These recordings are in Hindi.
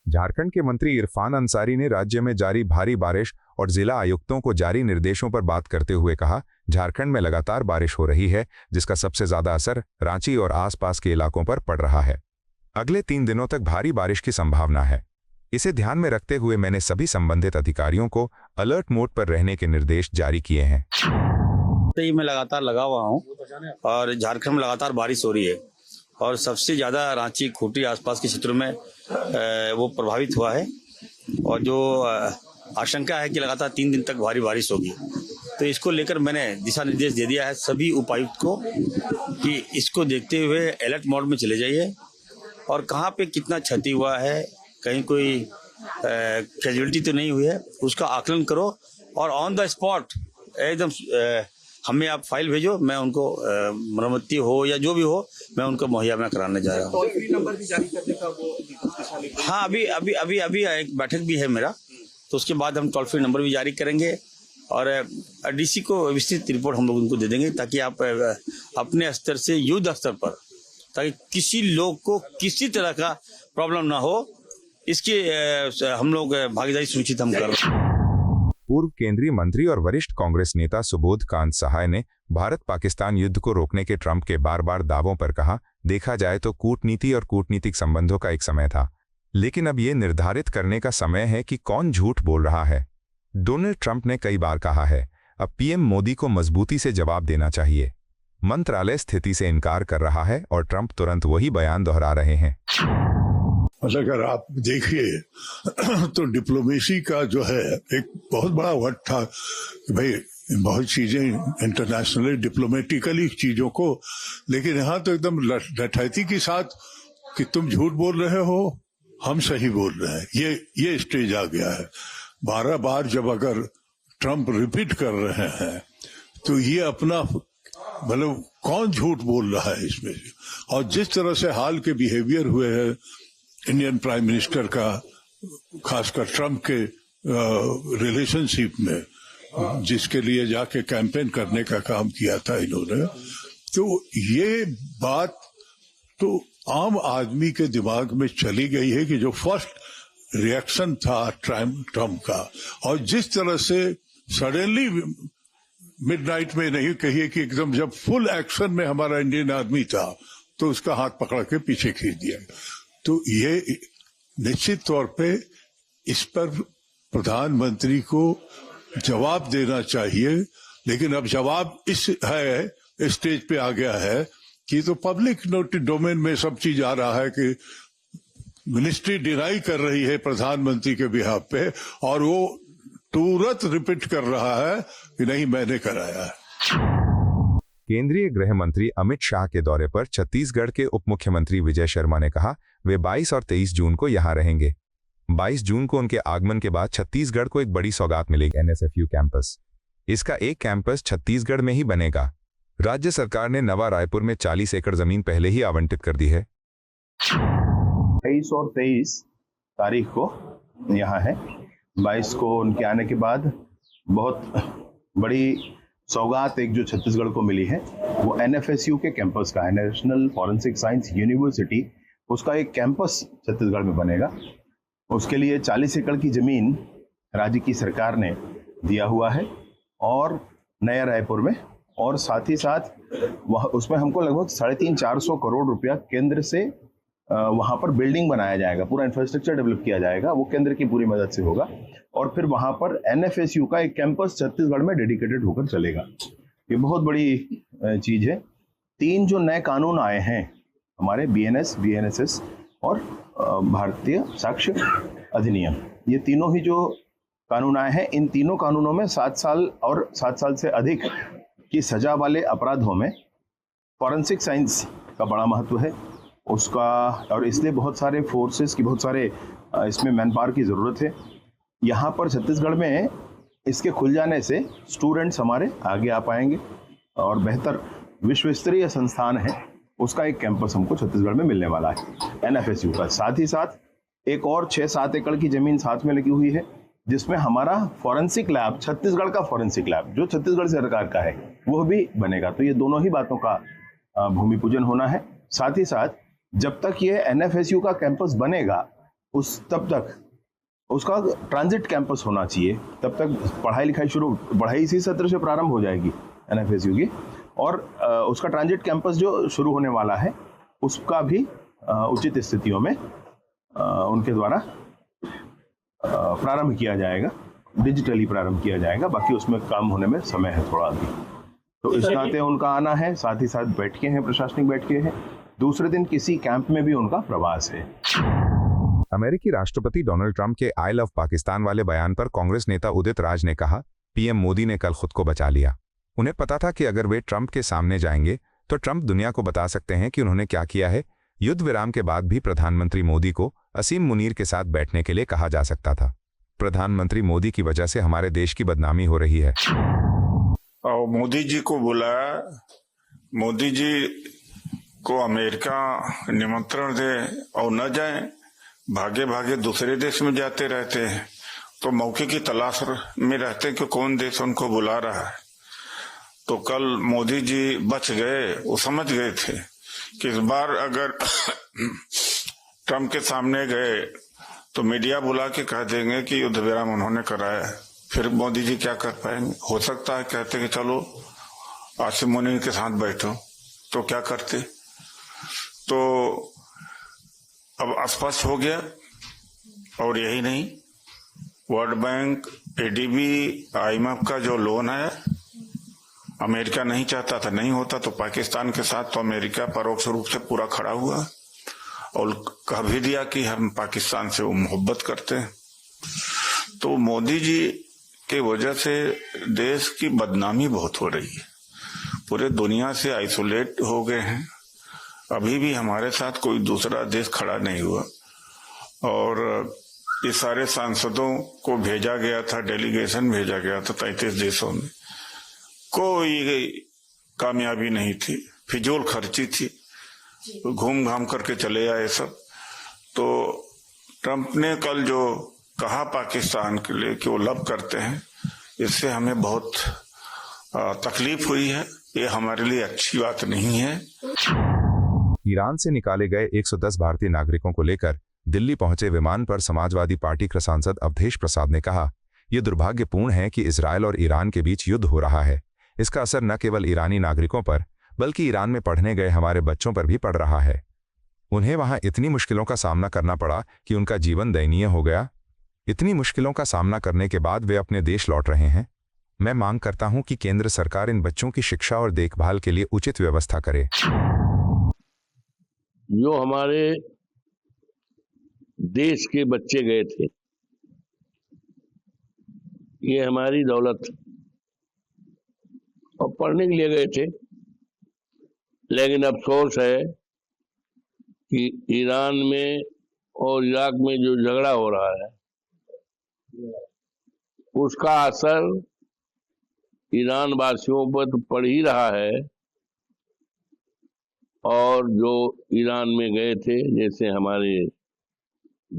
झारखंड के मंत्री इरफान अंसारी ने राज्य में जारी भारी बारिश और जिला आयुक्तों को जारी निर्देशों पर बात करते हुए कहा, झारखंड में लगातार बारिश हो रही है, जिसका सबसे ज्यादा असर रांची और आसपास के इलाकों पर पड़ रहा है। अगले 3 दिनों तक भारी बारिश की संभावना है। इसे ध्यान में रखते हुए मैंने सभी संबंधित अधिकारियों को अलर्ट मोड पर रहने के निर्देश जारी किए हैं। मैं लगातार लगा हुआ हूँ और झारखंड में लगातार बारिश हो रही है और सबसे ज्यादा रांची, खूंटी आसपास के क्षेत्रों में वो प्रभावित हुआ है और जो आशंका है कि लगातार 3 दिन तक भारी बारिश होगी। तो इसको लेकर मैंने दिशा निर्देश दे दिया है सभी उपायुक्त को कि इसको देखते हुए अलर्ट मोड में चले जाइए और कहाँ पे कितना क्षति हुआ है, कहीं कोई कैजुअलिटी तो नहीं हुई है, उसका आकलन करो और ऑन द स्पॉट एकदम हमें आप फाइल भेजो, मैं उनको मरम्मती हो या जो भी हो मैं उनको मुहैया मैं कराने जा रहा हूँ। टोल फ्री नंबर भी जारी करने का वो हाँ, अभी एक बैठक भी है मेरा, तो उसके बाद हम टोल फ्री नंबर भी जारी करेंगे और डीसी को विस्तृत रिपोर्ट हम लोग उनको दे देंगे ताकि आप अपने स्तर से युद्ध स्तर पर, ताकि किसी लोग को किसी तरह का प्रॉब्लम ना हो, इसकी हम लोग भागीदारी सुनिश्चित हम कर रहे हैं। पूर्व केंद्रीय मंत्री और वरिष्ठ कांग्रेस नेता सुबोध कांत सहाय ने भारत पाकिस्तान युद्ध को रोकने के ट्रंप के बार-बार दावों पर कहा, देखा जाए तो कूटनीति और कूटनीतिक संबंधों का एक समय था, लेकिन अब ये निर्धारित करने का समय है कि कौन झूठ बोल रहा है। डोनाल्ड ट्रंप ने कई बार कहा है, अब पीएम मोदी को मजबूती से जवाब देना चाहिए। मंत्रालय स्थिति से इनकार कर रहा है और ट्रंप तुरंत वही बयान दोहरा रहे हैं। अगर आप देखिए तो डिप्लोमेसी का जो है एक बहुत बड़ा वर्ड था कि भाई बहुत चीजें इंटरनेशनली डिप्लोमेटिकली चीजों को, लेकिन यहाँ तो एकदम डठैती के साथ कि तुम झूठ बोल रहे हो, हम सही बोल रहे हैं, ये स्टेज आ गया है। 12 बार जब अगर ट्रंप रिपीट कर रहे हैं तो ये अपना मतलब कौन झूठ बोल रहा है इसमें। और जिस तरह से हाल के बिहेवियर हुए हैं इंडियन प्राइम मिनिस्टर का, खासकर ट्रंप के रिलेशनशिप में, जिसके लिए जाके कैंपेन करने का काम किया था इन्होंने, तो ये बात तो आम आदमी के दिमाग में चली गई है कि जो फर्स्ट रिएक्शन था ट्रंप का, और जिस तरह से सडनली मिडनाइट में नहीं कहिए कि एकदम जब फुल एक्शन में हमारा इंडियन आदमी था तो उसका हाथ पकड़ के पीछे खींच दिया। तो ये निश्चित तौर पे इस पर प्रधानमंत्री को जवाब देना चाहिए, लेकिन अब जवाब इस स्टेज पे आ गया है कि तो पब्लिक डोमेन में सब चीज आ रहा है कि मिनिस्ट्री डिनाई कर रही है प्रधानमंत्री के बिहाफ पे और वो तुरंत रिपीट कर रहा है कि नहीं मैंने कराया है। केंद्रीय गृह मंत्री अमित शाह के दौरे पर छत्तीसगढ़ के उप मुख्यमंत्री विजय शर्मा ने कहा, वे 22 और 23 जून को यहां रहेंगे। 22 जून को उनके आगमन के बाद छत्तीसगढ़ को एक बड़ी सौगात मिलेगी, NSFU कैंपस। इसका एक कैंपस छत्तीसगढ़ में ही बनेगा। राज्य सरकार ने नवा रायपुर में 40 एकड़ जमीन पहले ही आवंटित कर दी है। 23 और 23 तारीख को यहाँ है। 22 को उनके आने के बाद बहुत बड़ी सौगात एक जो छत्तीसगढ़ को मिली है वो NFSU के कैंपस का है, नेशनल फॉरेंसिक साइंस यूनिवर्सिटी। उसका एक कैंपस छत्तीसगढ़ में बनेगा। उसके लिए 40 एकड़ की जमीन राज्य की सरकार ने दिया हुआ है और नया रायपुर में, और साथ ही साथ वह उसमें हमको लगभग 350-400 करोड़ रुपया केंद्र से वहां पर बिल्डिंग बनाया जाएगा, पूरा इंफ्रास्ट्रक्चर डेवलप किया जाएगा, वो केंद्र की पूरी मदद से होगा। और फिर वहां पर NFSU का एक कैंपस छत्तीसगढ़ में डेडिकेटेड होकर चलेगा। ये बहुत बड़ी चीज है। 3 जो नए कानून आए हैं हमारे, BNS, BNSS और भारतीय साक्ष्य अधिनियम, ये तीनों ही जो कानून आए हैं, इन तीनों कानूनों में 7 साल और 7 साल से अधिक की सजा वाले अपराधों में फॉरेंसिक साइंस का बड़ा महत्व है उसका, और इसलिए बहुत सारे फोर्सेस की, बहुत सारे इसमें मैन पावर की ज़रूरत है। यहाँ पर छत्तीसगढ़ में इसके खुल जाने से स्टूडेंट्स हमारे आगे आ पाएंगे और बेहतर विश्व स्तरीय संस्थान है उसका एक कैंपस हमको छत्तीसगढ़ में मिलने वाला है NFSU का। साथ ही साथ एक और 6-7 एकड़ की ज़मीन साथ में लगी हुई है जिसमें हमारा फॉरेंसिक लैब, छत्तीसगढ़ का फॉरेंसिक लैब जो छत्तीसगढ़ सरकार का है, वह भी बनेगा। तो ये दोनों ही बातों का भूमि पूजन होना है। साथ ही साथ जब तक ये एनएफएसयू का कैंपस बनेगा तब तक उसका ट्रांजिट कैंपस होना चाहिए। तब तक पढ़ाई इसी सत्र से प्रारंभ हो जाएगी एनएफएसयू की, और उसका ट्रांजिट कैंपस जो शुरू होने वाला है उसका भी उचित स्थितियों में उनके द्वारा प्रारंभ किया जाएगा, डिजिटली प्रारंभ किया जाएगा। बाकी उसमें काम होने में समय है थोड़ा अभी। तो इस नाते उनका आना है, साथ ही साथ बैठकें हैं, प्रशासनिक बैठकें हैं। दूसरे दिन किसी कैंप में भी उनका प्रवास है। अमेरिकी राष्ट्रपति डोनाल्ड ट्रंप के आई लव पाकिस्तान वाले बयान पर कांग्रेस नेता उदित राज ने कहा, पीएम मोदी ने कल खुद को बचा लिया। उन्हें पता था कि अगर वे ट्रंप के सामने जाएंगे तो ट्रंप दुनिया को बता सकते हैं कि उन्होंने क्या किया है। युद्ध विराम के बाद भी प्रधानमंत्री मोदी को असीम मुनीर के साथ बैठने के लिए कहा जा सकता था। प्रधानमंत्री मोदी की वजह से हमारे देश की बदनामी हो रही है। और मोदी जी को बुलाया, मोदी जी को अमेरिका निमंत्रण दे और न जाए, भागे भागे दूसरे देश में जाते रहते हैं, तो मौके की तलाश में रहते हैं कि कौन देश उनको बुला रहा है। तो कल मोदी जी बच गए, वो समझ गए थे कि इस बार अगर ट्रंप के सामने गए तो मीडिया बुला के कह देंगे कि युद्ध विराम उन्होंने कराया है। फिर मोदी जी क्या कर पाएंगे? हो सकता है कहते कि चलो आसिम मुनीर के साथ बैठो, तो क्या करते? तो अब स्पष्ट हो गया। और यही नहीं, वर्ल्ड बैंक, एडीबी, आईएमएफ का जो लोन है अमेरिका नहीं चाहता था, नहीं होता, तो पाकिस्तान के साथ तो अमेरिका परोक्ष रूप से पूरा खड़ा हुआ और कह भी दिया कि हम पाकिस्तान से वो मोहब्बत करते हैं। तो मोदी जी के वजह से देश की बदनामी बहुत हो रही है, पूरे दुनिया से आइसोलेट हो गए हैं। अभी भी हमारे साथ कोई दूसरा देश खड़ा नहीं हुआ, और ये सारे सांसदों को भेजा गया था, डेलीगेशन भेजा गया था 33 देशों में, कोई कामयाबी नहीं थी, फिजूल खर्ची थी, घूम घाम करके चले आए सब। तो ट्रंप ने कल जो कहा पाकिस्तान के लिए कि वो लव करते हैं, इससे हमें बहुत तकलीफ हुई है। ये हमारे लिए अच्छी बात नहीं है। ईरान से निकाले गए 110 भारतीय नागरिकों को लेकर दिल्ली पहुंचे विमान पर समाजवादी पार्टी के सांसद अवधेश प्रसाद ने कहा, यह दुर्भाग्यपूर्ण है कि इजरायल और ईरान के बीच युद्ध हो रहा है। इसका असर न केवल ईरानी नागरिकों पर बल्कि ईरान में पढ़ने गए हमारे बच्चों पर भी पड़ रहा है। उन्हें वहां इतनी मुश्किलों का सामना करना पड़ा कि उनका जीवन दयनीय हो गया। इतनी मुश्किलों का सामना करने के बाद वे अपने देश लौट रहे हैं। मैं मांग करता हूं कि केंद्र सरकार इन बच्चों की शिक्षा और देखभाल के लिए उचित व्यवस्था करे। जो हमारे देश के बच्चे गए थे, ये हमारी दौलत और पढ़ने के लिए गए थे, लेकिन अफसोस है कि ईरान में और इराक में जो झगड़ा हो रहा है उसका असर ईरान वासियों पर तो पड़ ही रहा है। और जो ईरान में गए थे, जैसे हमारे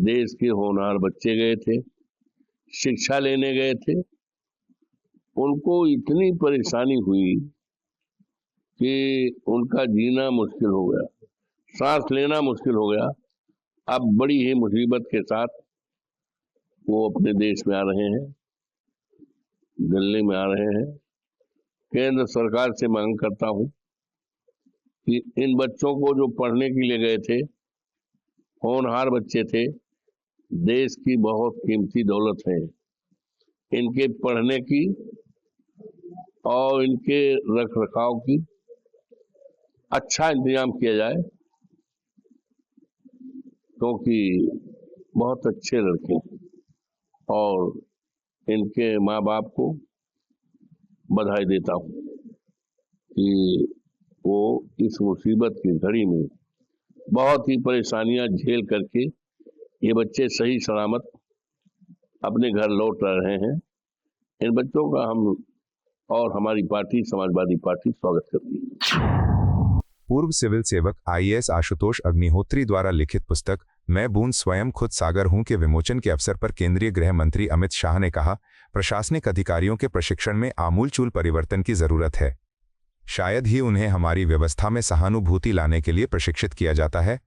देश के होनहार बच्चे गए थे, शिक्षा लेने गए थे, उनको इतनी परेशानी हुई कि उनका जीना मुश्किल हो गया, सांस लेना मुश्किल हो गया। अब बड़ी ही मुसीबत के साथ वो अपने देश में आ रहे हैं, दिल्ली में आ रहे हैं। केंद्र सरकार से मांग करता हूं कि इन बच्चों को जो पढ़ने के लिए गए थे, होनहार बच्चे थे, देश की बहुत कीमती दौलत है, इनके पढ़ने की और इनके रख रखाव की अच्छा इंतजाम किया जाए, क्योंकि बहुत अच्छे लड़के और इनके माँ बाप को बधाई देता हूँ कि वो इस मुसीबत की घड़ी में बहुत ही परेशानियां झेल करके ये बच्चे सही सलामत अपने घर लौट रहे हैं। इन बच्चों का हम और हमारी पार्टी समाजवादी पार्टी स्वागत करती है। पूर्व सिविल सेवक आईएएस आशुतोष अग्निहोत्री द्वारा लिखित पुस्तक मैं बूंद स्वयं खुद सागर हूं के विमोचन के अवसर पर केंद्रीय गृह मंत्री अमित शाह ने कहा, प्रशासनिक अधिकारियों के प्रशिक्षण में आमूलचूल परिवर्तन की जरूरत है। शायद ही उन्हें हमारी व्यवस्था में सहानुभूति लाने के लिए प्रशिक्षित किया जाता है।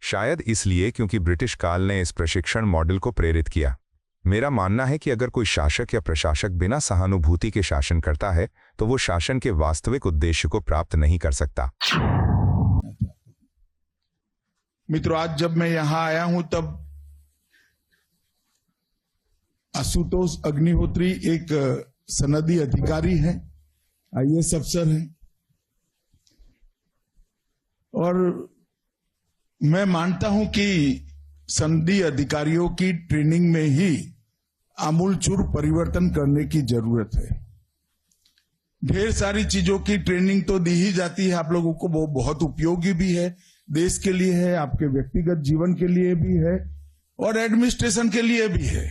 शायद इसलिए क्योंकि ब्रिटिश काल ने इस प्रशिक्षण मॉडल को प्रेरित किया। मेरा मानना है कि अगर कोई शासक या प्रशासक बिना सहानुभूति के शासन करता है तो वो शासन के वास्तविक उद्देश्य को प्राप्त नहीं कर सकता। मित्रों, आज जब मैं यहां आया हूं तब आशुतोष अग्निहोत्री एक सनदी अधिकारी हैं, IAS अफसर हैं, और मैं मानता हूं कि सनदी अधिकारियों की ट्रेनिंग में ही आमूलचूल परिवर्तन करने की जरूरत है। ढेर सारी चीजों की ट्रेनिंग तो दी ही जाती है आप लोगों को, वो बहुत उपयोगी भी है, देश के लिए है, आपके व्यक्तिगत जीवन के लिए भी है और एडमिनिस्ट्रेशन के लिए भी है,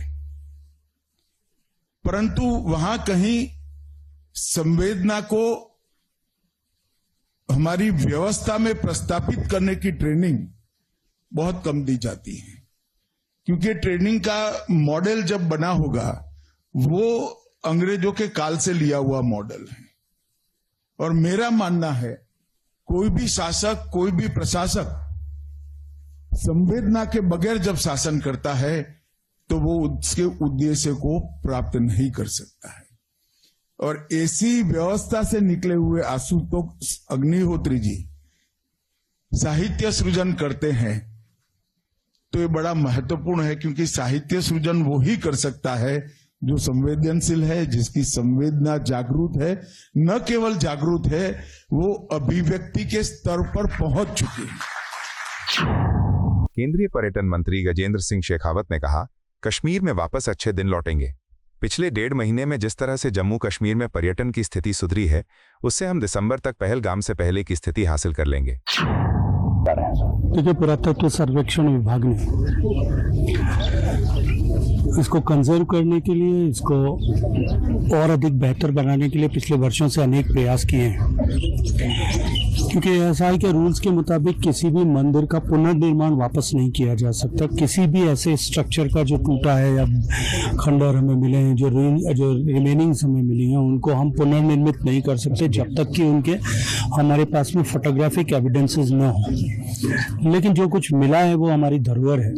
परंतु वहां कहीं संवेदना को हमारी व्यवस्था में प्रस्तापित करने की ट्रेनिंग बहुत कम दी जाती है, क्योंकि ट्रेनिंग का मॉडल जब बना होगा वो अंग्रेजों के काल से लिया हुआ मॉडल है। और मेरा मानना है कोई भी शासक, कोई भी प्रशासक संवेदना के बगैर जब शासन करता है तो वो उसके उद्देश्य को प्राप्त नहीं कर सकता है। और ऐसी व्यवस्था से निकले हुए आशुतोष अग्निहोत्री जी साहित्य सृजन करते हैं तो ये बड़ा महत्वपूर्ण है, क्योंकि साहित्य सृजन वो ही कर सकता है जो संवेदनशील है, जिसकी संवेदना जागरूक है, न केवल जागरूक है, वो अभिव्यक्ति के स्तर पर पहुंच चुकी है। केंद्रीय पर्यटन मंत्री गजेंद्र सिंह शेखावत ने कहा, कश्मीर में वापस अच्छे दिन लौटेंगे। पिछले 1.5 महीने में जिस तरह से जम्मू कश्मीर में पर्यटन की स्थिति सुधरी है, उससे हम दिसंबर तक पहलगाम से पहले की स्थिति हासिल कर लेंगे। देखिए, पुरातत्व सर्वेक्षण विभाग ने इसको कंजर्व करने के लिए, इसको और अधिक बेहतर बनाने के लिए पिछले वर्षों से अनेक प्रयास किए हैं, क्योंकि एएसआई के रूल्स के मुताबिक किसी भी मंदिर का पुनर्निर्माण वापस नहीं किया जा सकता। किसी भी ऐसे स्ट्रक्चर का जो टूटा है या खंडर हमें मिले हैं, जो रिमेनिंग्स हमें मिली हैं, उनको हम पुनर्निर्मित नहीं कर सकते जब तक कि उनके हमारे पास में फोटोग्राफिक एविडेंसेस न हो। लेकिन जो कुछ मिला है वो हमारी धरोहर है।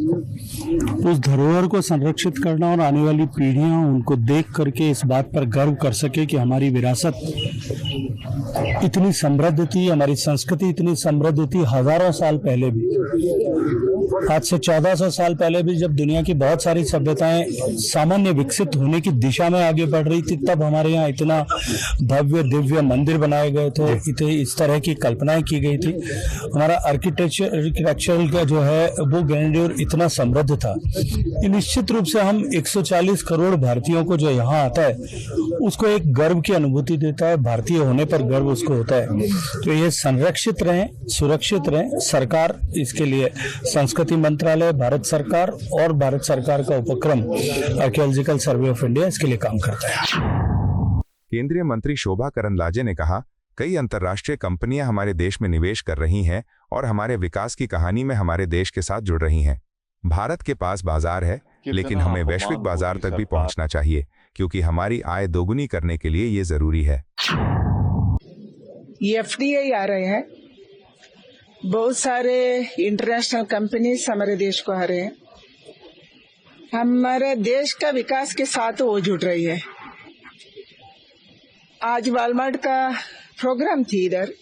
उस धरोहर को संरक्षित करना और आने वाली पीढ़ियां उनको देख करके इस बात पर गर्व कर सके कि हमारी विरासत इतनी समृद्ध थी, हमारी संस्कृति इतनी समृद्ध थी हजारों साल पहले भी। आज से 1400 साल पहले भी जब दुनिया की बहुत सारी सभ्यताएं सामान्य विकसित होने की दिशा में आगे बढ़ रही थी, तब हमारे यहाँ इतना भव्य दिव्य मंदिर बनाए गए थे, इस तरह की कल्पनाएं की गई थी। हमारा आर्किटेक्चरल का जो है वो ग्रैंड्योर इतना समृद्ध था। निश्चित रूप से हम 140 करोड़ भारतीयों को जो यहाँ आता है उसको एक गर्व की अनुभूति देता है, भारतीय होने पर गर्व उसको होता है। तो ये संरक्षित रहें, सुरक्षित रहें। सरकार इसके लिए, संस्कृति मंत्रालय, भारत सरकार और भारत सरकार का उपक्रम आर्कियोलॉजिकल सर्वे ऑफ इंडिया इसके लिए काम करता है। केंद्रीय मंत्री शोभा करंदलाजे ने कहा, कई अंतर्राष्ट्रीय कंपनियां हमारे देश में निवेश कर रही हैं और हमारे विकास की कहानी में हमारे देश के साथ जुड़ रही हैं। भारत के पास बाजार है, लेकिन हमें वैश्विक बाजार तक भी पहुंचना चाहिए, क्योंकि हमारी आय दोगुनी करने के लिए ये जरूरी है। FDI आ रहे हैं, बहुत सारे इंटरनेशनल कंपनीज हमारे देश को आ रहे हैं। हमारे देश का विकास के साथ वो जुड़ रही है। आज वॉलमार्ट का प्रोग्राम थी इधर।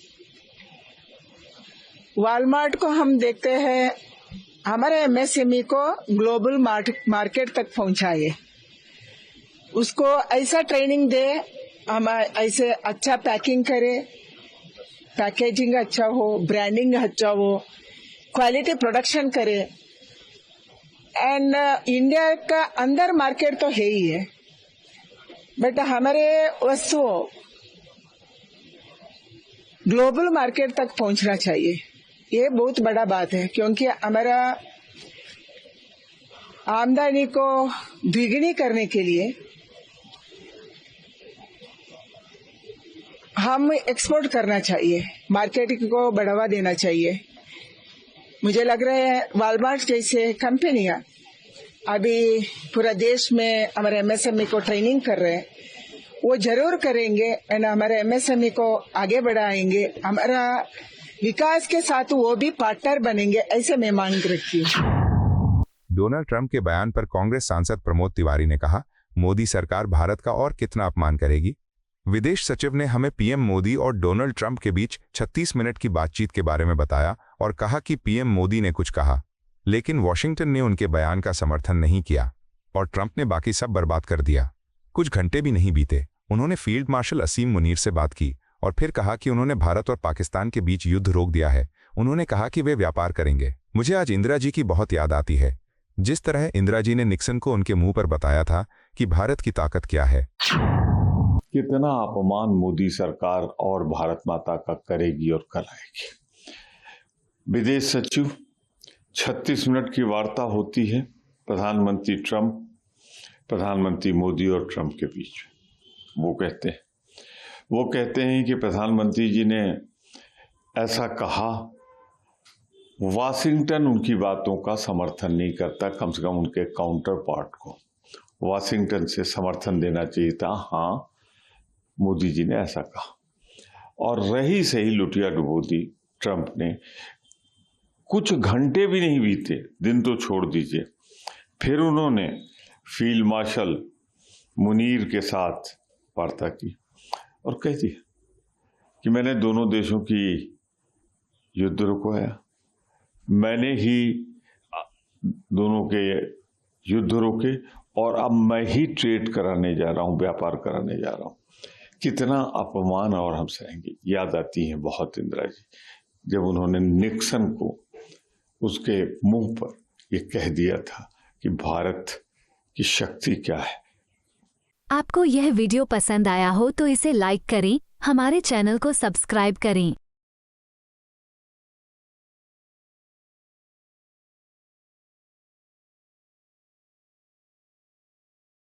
वॉलमार्ट को हम देखते हैं, हमारे MSME को ग्लोबल मार्केट तक पहुंचाए, उसको ऐसा ट्रेनिंग दे, हम ऐसे अच्छा पैकिंग करे, पैकेजिंग अच्छा हो, ब्रांडिंग अच्छा हो, क्वालिटी प्रोडक्शन करे। एंड इंडिया का अंदर मार्केट तो है ही है, बट हमारे वस्तुओं ग्लोबल मार्केट तक पहुंचना चाहिए। ये बहुत बड़ा बात है, क्योंकि हमारा आमदनी को द्विगुनी करने के लिए हम एक्सपोर्ट करना चाहिए, मार्केटिंग को बढ़ावा देना चाहिए। मुझे लग रहा है वॉलमार्ट जैसे कंपनियां अभी पूरा देश में हमारे MSME को ट्रेनिंग कर रहे हैं, वो जरूर करेंगे एंड हमारे MSME को आगे बढ़ाएंगे। हमारा विकास के साथ वो भी पार्टनर बनेंगे, ऐसे मैं मांग रखती हूँ। डोनाल्ड ट्रंप के बयान पर कांग्रेस सांसद प्रमोद तिवारी ने कहा, मोदी सरकार भारत का और कितना अपमान करेगी। विदेश सचिव ने हमें पीएम मोदी और डोनाल्ड ट्रंप के बीच 36 मिनट की बातचीत के बारे में बताया और कहा कि पीएम मोदी ने कुछ कहा, लेकिन वॉशिंगटन ने उनके बयान का समर्थन नहीं किया और ट्रंप ने बाकी सब बर्बाद कर दिया। कुछ घंटे भी नहीं बीते, उन्होंने फील्ड मार्शल असीम मुनीर से बात की और फिर कहा कि उन्होंने भारत और पाकिस्तान के बीच युद्ध रोक दिया है। उन्होंने कहा कि वे व्यापार करेंगे। मुझे आज इंदिरा जी की बहुत याद आती है, जिस तरह इंदिरा जी ने निक्सन को उनके मुंह पर बताया था कि भारत की ताकत क्या है। कितना अपमान मोदी सरकार और भारत माता का करेगी और कराएगी। विदेश सचिव 36 मिनट की वार्ता होती है प्रधानमंत्री ट्रंप, प्रधानमंत्री मोदी और ट्रंप के बीच। वो कहते हैं कि प्रधानमंत्री जी ने ऐसा कहा। वाशिंगटन उनकी बातों का समर्थन नहीं करता, कम से कम उनके काउंटर पार्ट को वाशिंगटन से समर्थन देना चाहिए था। हाँ, मोदी जी ने ऐसा कहा। और रही सही लुटिया डुबोती ट्रंप ने, कुछ घंटे भी नहीं बीते, दिन तो छोड़ दीजिए, फिर उन्होंने फील्ड मार्शल मुनीर के साथ वार्ता की और कह दिया कि मैंने दोनों देशों की युद्ध रुकवाया, मैंने ही दोनों के युद्ध रोके और अब मैं ही ट्रेड कराने जा रहा हूँ, व्यापार कराने जा रहा हूँ। कितना अपमान और हम सहेंगे। याद आती है बहुत इंदिरा जी, जब उन्होंने निक्सन को उसके मुंह पर ये कह दिया था कि भारत की शक्ति क्या है। आपको यह वीडियो पसंद आया हो तो इसे लाइक करें, हमारे चैनल को सब्सक्राइब करें।